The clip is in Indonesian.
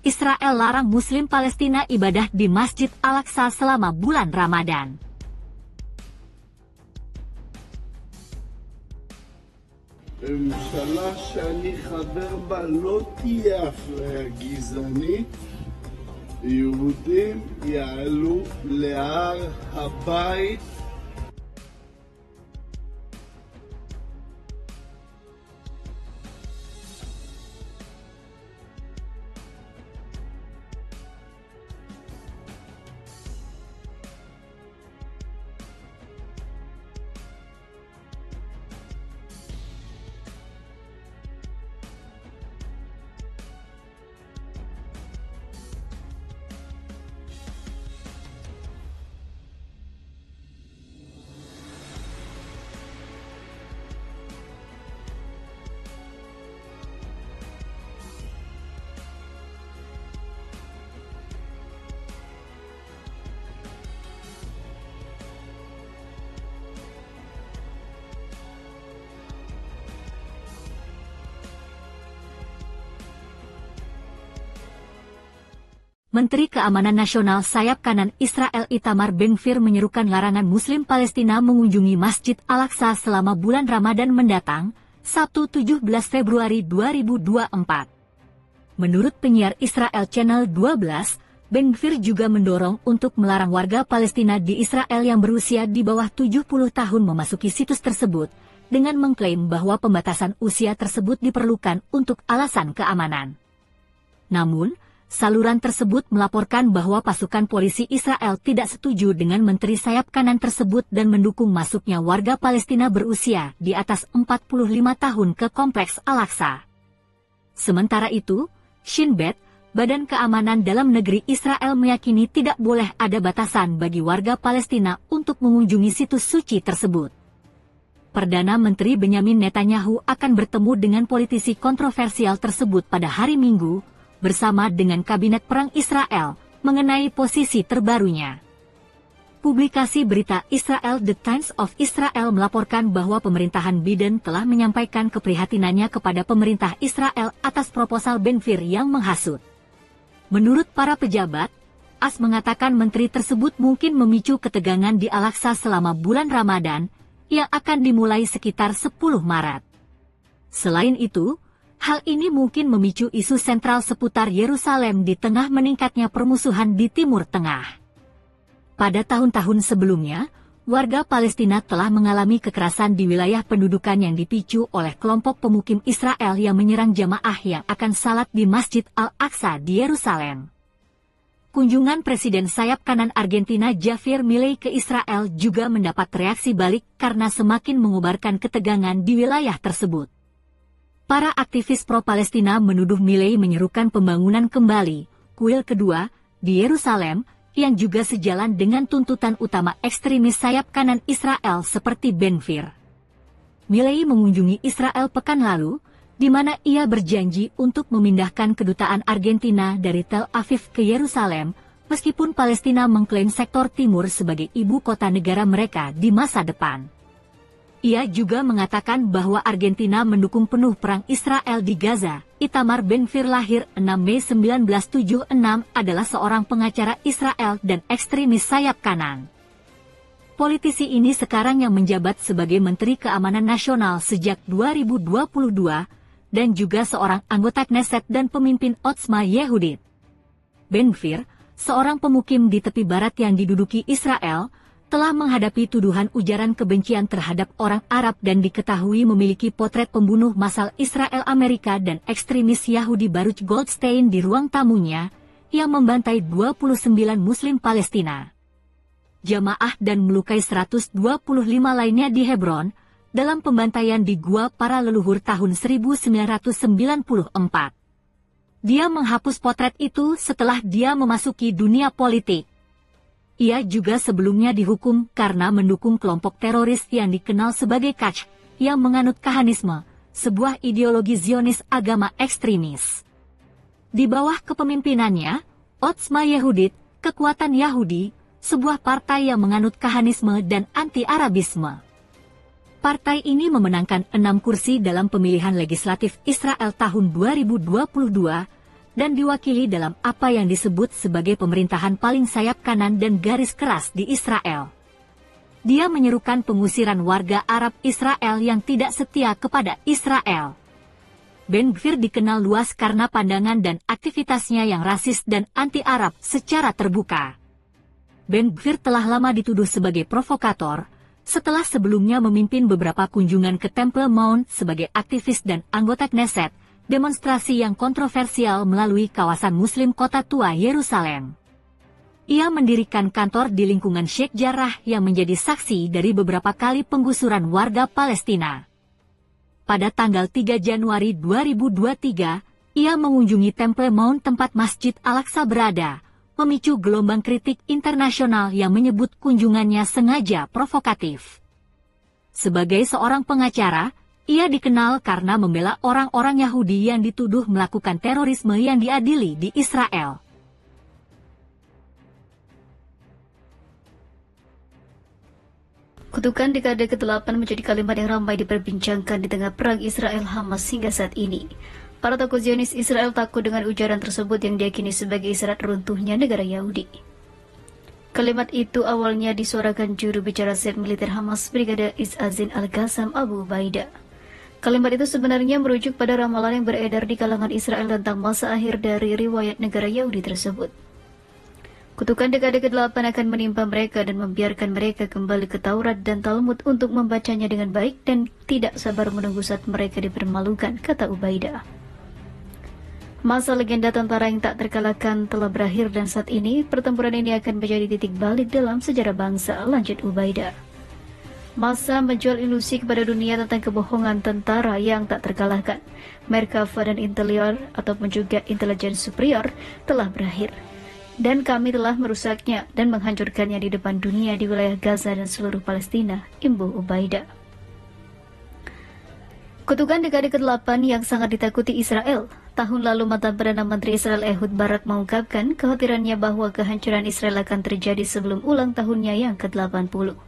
Israel larang Muslim Palestina ibadah di Masjid Al-Aqsa selama bulan Ramadan. ממשלה שאני חבר בה לא תהיה אפליה גזענית. יהודים יעלו להר הבית. Menteri Keamanan Nasional sayap kanan Israel Itamar Ben-Gvir menyerukan larangan Muslim Palestina mengunjungi Masjid Al-Aqsa selama bulan Ramadan mendatang, Sabtu 17 Februari 2024. Menurut penyiar Israel Channel 12, Ben-Gvir juga mendorong untuk melarang warga Palestina di Israel yang berusia di bawah 70 tahun memasuki situs tersebut, dengan mengklaim bahwa pembatasan usia tersebut diperlukan untuk alasan keamanan. Namun, saluran tersebut melaporkan bahwa pasukan polisi Israel tidak setuju dengan menteri sayap kanan tersebut dan mendukung masuknya warga Palestina berusia di atas 45 tahun ke Kompleks Al-Aqsa. Sementara itu, Shin Bet, Badan Keamanan Dalam Negeri Israel meyakini tidak boleh ada batasan bagi warga Palestina untuk mengunjungi situs suci tersebut. Perdana Menteri Benyamin Netanyahu akan bertemu dengan politisi kontroversial tersebut pada hari Minggu, bersama dengan Kabinet Perang Israel, mengenai posisi terbarunya. Publikasi berita Israel The Times of Israel melaporkan bahwa pemerintahan Biden telah menyampaikan keprihatinannya kepada pemerintah Israel atas proposal Ben-Gvir yang menghasut. Menurut para pejabat, AS mengatakan menteri tersebut mungkin memicu ketegangan di Al-Aqsa selama bulan Ramadan, yang akan dimulai sekitar 10 Maret. Selain itu, hal ini mungkin memicu isu sentral seputar Yerusalem di tengah meningkatnya permusuhan di Timur Tengah. Pada tahun-tahun sebelumnya, warga Palestina telah mengalami kekerasan di wilayah pendudukan yang dipicu oleh kelompok pemukim Israel yang menyerang jamaah yang akan salat di Masjid Al-Aqsa di Yerusalem. Kunjungan Presiden sayap kanan Argentina Javier Milei ke Israel juga mendapat reaksi balik karena semakin mengobarkan ketegangan di wilayah tersebut. Para aktivis pro-Palestina menuduh Milei menyerukan pembangunan kembali, kuil kedua, di Yerusalem, yang juga sejalan dengan tuntutan utama ekstremis sayap kanan Israel seperti Ben-Gvir. Milei mengunjungi Israel pekan lalu, di mana ia berjanji untuk memindahkan kedutaan Argentina dari Tel Aviv ke Yerusalem, meskipun Palestina mengklaim sektor timur sebagai ibu kota negara mereka di masa depan. Ia juga mengatakan bahwa Argentina mendukung penuh perang Israel di Gaza. Itamar Ben-Gvir lahir 6 Mei 1976 adalah seorang pengacara Israel dan ekstremis sayap kanan. Politisi ini sekarang yang menjabat sebagai Menteri Keamanan Nasional sejak 2022 dan juga seorang anggota Knesset dan pemimpin Otzma Yehudit. Ben-Gvir, seorang pemukim di tepi barat yang diduduki Israel, telah menghadapi tuduhan ujaran kebencian terhadap orang Arab dan diketahui memiliki potret pembunuh massal Israel Amerika dan ekstremis Yahudi Baruch Goldstein di ruang tamunya, yang membantai 29 Muslim Palestina. Jamaah dan melukai 125 lainnya di Hebron, dalam pembantaian di Gua para leluhur tahun 1994. Dia menghapus potret itu setelah dia memasuki dunia politik. Ia juga sebelumnya dihukum karena mendukung kelompok teroris yang dikenal sebagai Kach, yang menganut Kahanisme, sebuah ideologi Zionis agama ekstremis. Di bawah kepemimpinannya, Otzma Yehudit, Kekuatan Yahudi, sebuah partai yang menganut Kahanisme dan anti-Arabisme. Partai ini memenangkan 6 kursi dalam pemilihan legislatif Israel tahun 2022, dan diwakili dalam apa yang disebut sebagai pemerintahan paling sayap kanan dan garis keras di Israel. Dia menyerukan pengusiran warga Arab Israel yang tidak setia kepada Israel. Ben-Gvir dikenal luas karena pandangan dan aktivitasnya yang rasis dan anti-Arab secara terbuka. Ben-Gvir telah lama dituduh sebagai provokator, setelah sebelumnya memimpin beberapa kunjungan ke Temple Mount sebagai aktivis dan anggota Knesset, demonstrasi yang kontroversial melalui kawasan Muslim kota tua Yerusalem. Ia mendirikan kantor di lingkungan Sheikh Jarrah yang menjadi saksi dari beberapa kali penggusuran warga Palestina. Pada tanggal 3 Januari 2023, ia mengunjungi Temple Mount tempat Masjid Al-Aqsa berada, memicu gelombang kritik internasional yang menyebut kunjungannya sengaja provokatif. Sebagai seorang pengacara, ia dikenal karena membela orang-orang Yahudi yang dituduh melakukan terorisme yang diadili di Israel. Kutukan dekade ke-8 menjadi kalimat yang ramai diperbincangkan di tengah perang Israel-Hamas hingga saat ini. Para tokoh Zionis Israel takut dengan ujaran tersebut yang diyakini sebagai isyarat runtuhnya negara Yahudi. Kalimat itu awalnya disuarakan juru bicara Sel Militer Hamas Brigade Izz Al-Qassam Abu Ubaidah. Kalimat itu sebenarnya merujuk pada ramalan yang beredar di kalangan Israel tentang masa akhir dari riwayat negara Yahudi tersebut. Kutukan dekade ke-8 akan menimpa mereka dan membiarkan mereka kembali ke Taurat dan Talmud untuk membacanya dengan baik dan tidak sabar menunggu saat mereka dipermalukan, kata Ubaidah. Masa legenda tentara yang tak terkalahkan telah berakhir dan saat ini pertempuran ini akan menjadi titik balik dalam sejarah bangsa, lanjut Ubaidah. Masa menjual ilusi kepada dunia tentang kebohongan tentara yang tak terkalahkan, Merkava dan Interior ataupun juga intelijen superior telah berakhir. Dan kami telah merusaknya dan menghancurkannya di depan dunia di wilayah Gaza dan seluruh Palestina, imbuh Ubaidah. Kutukan dekade ke-8 yang sangat ditakuti Israel. Tahun lalu mantan Perdana Menteri Israel Ehud Barak mengungkapkan kekhawatirannya bahwa kehancuran Israel akan terjadi sebelum ulang tahunnya yang ke-80.